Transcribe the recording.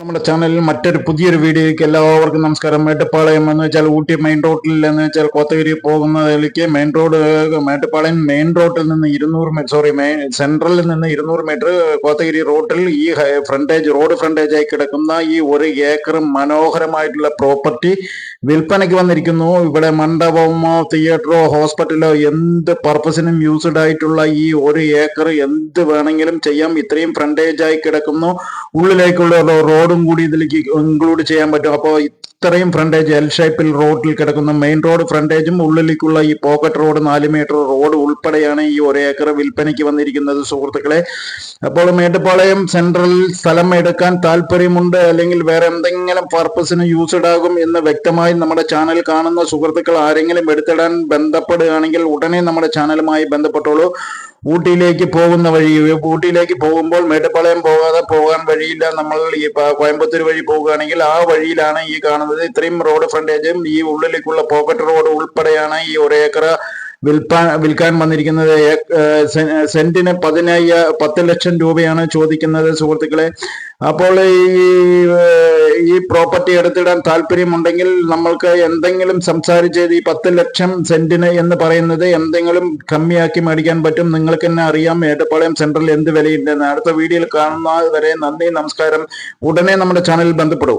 നമ്മുടെ ചാനലിൽ മറ്റൊരു പുതിയൊരു വീഡിയോയ്ക്ക് എല്ലാവർക്കും നമസ്കാരം. മേട്ടുപ്പാളയം എന്ന് വെച്ചാൽ ഊട്ടി മെയിൻ റോഡിൽ എന്ന് വെച്ചാൽ കോത്തഗിരി പോകുന്നതിലേക്ക് മെയിൻ റോഡ്, മേട്ടുപ്പാളയം മെയിൻ റോഡിൽ നിന്ന് 200 സെൻട്രലിൽ നിന്ന് 200 മീറ്റർ കോത്തഗിരി റോഡിൽ ഈ റോഡ് ഫ്രണ്ടേജായി കിടക്കുന്ന ഈ 1 ഏക്കർ മനോഹരമായിട്ടുള്ള പ്രോപ്പർട്ടി വിൽപ്പനയ്ക്ക് വന്നിരിക്കുന്നു. ഇവിടെ മണ്ഡപമോ തിയേറ്ററോ ഹോസ്പിറ്റലോ എന്ത് പർപ്പസിനും യൂസ്ഡ് ആയിട്ടുള്ള ഈ 1 ഏക്കർ എന്ത് വേണമെങ്കിലും ചെയ്യാം. ഇത്രയും ഫ്രണ്ടേജായി കിടക്കുന്നു. ഉള്ളിലേക്കുള്ള റോഡും കൂടി ഇതിലേക്ക് ഇൻക്ലൂഡ് ചെയ്യാൻ പറ്റും. അപ്പോൾ ഇത്രയും ഫ്രണ്ടേജ് എൽ ഷേപ്പിൽ റോഡിൽ കിടക്കുന്ന മെയിൻ റോഡ് ഫ്രണ്ടേജും ഉള്ളിലേക്കുള്ള ഈ പോക്കറ്റ് റോഡ് 4 മീറ്റർ റോഡ് ഉൾപ്പെടെയാണ് ഈ 1 ഏക്കർ വിൽപ്പനയ്ക്ക് വന്നിരിക്കുന്നത് സുഹൃത്തുക്കളെ. അപ്പോൾ മേട്ടുപ്പാളയം സെൻട്രലിൽ സ്ഥലം എടുക്കാൻ താല്പര്യമുണ്ട്, അല്ലെങ്കിൽ വേറെ എന്തെങ്കിലും പർപ്പസിന് യൂസ്ഡ് ആകും എന്ന് വ്യക്തമായി നമ്മുടെ ചാനൽ കാണുന്ന സുഹൃത്തുക്കൾ ആരെങ്കിലും എടുത്തിടാൻ ബന്ധപ്പെടുകയാണെങ്കിൽ ഉടനെ നമ്മുടെ ചാനലുമായി ബന്ധപ്പെട്ടോളൂ. ഊട്ടിയിലേക്ക് പോകുമ്പോൾ മേട്ടുപ്പാളയം പോകാതെ പോകാൻ വഴിയില്ല. നമ്മൾ ഈ കോയമ്പത്തൂർ വഴി പോകുകയാണെങ്കിൽ ആ വഴിയിലാണ് ഈ കാണുന്നത്. ഇത്രയും റോഡ് ഫ്രണ്ടേജും ഈ ഉള്ളിലേക്കുള്ള പോക്കറ്റ് റോഡ് ഉൾപ്പെടെയാണ് ഈ 1 ഏക്കർ വിൽക്കാൻ വന്നിരിക്കുന്നത്. സെന്റിന് 10 ലക്ഷം രൂപയാണ് ചോദിക്കുന്നത് സുഹൃത്തുക്കളെ. അപ്പോൾ ഈ പ്രോപ്പർട്ടി എടുത്തിടാൻ താല്പര്യമുണ്ടെങ്കിൽ നമ്മൾക്ക് എന്തെങ്കിലും സംസാരിച്ച് ഈ 10 ലക്ഷം സെന്റിന് എന്ന് പറയുന്നത് എന്തെങ്കിലും കമ്മിയാക്കി മേടിക്കാൻ പറ്റും. നിങ്ങൾക്ക് തന്നെ അറിയാം മേട്ടുപ്പാളയം സെൻട്രൽ എന്ത് വിലയുണ്ടെന്ന്. അടുത്ത വീഡിയോയിൽ കാണുന്നത് വരെ നന്ദി, നമസ്കാരം. ഉടനെ നമ്മുടെ ചാനലിൽ ബന്ധപ്പെടൂ.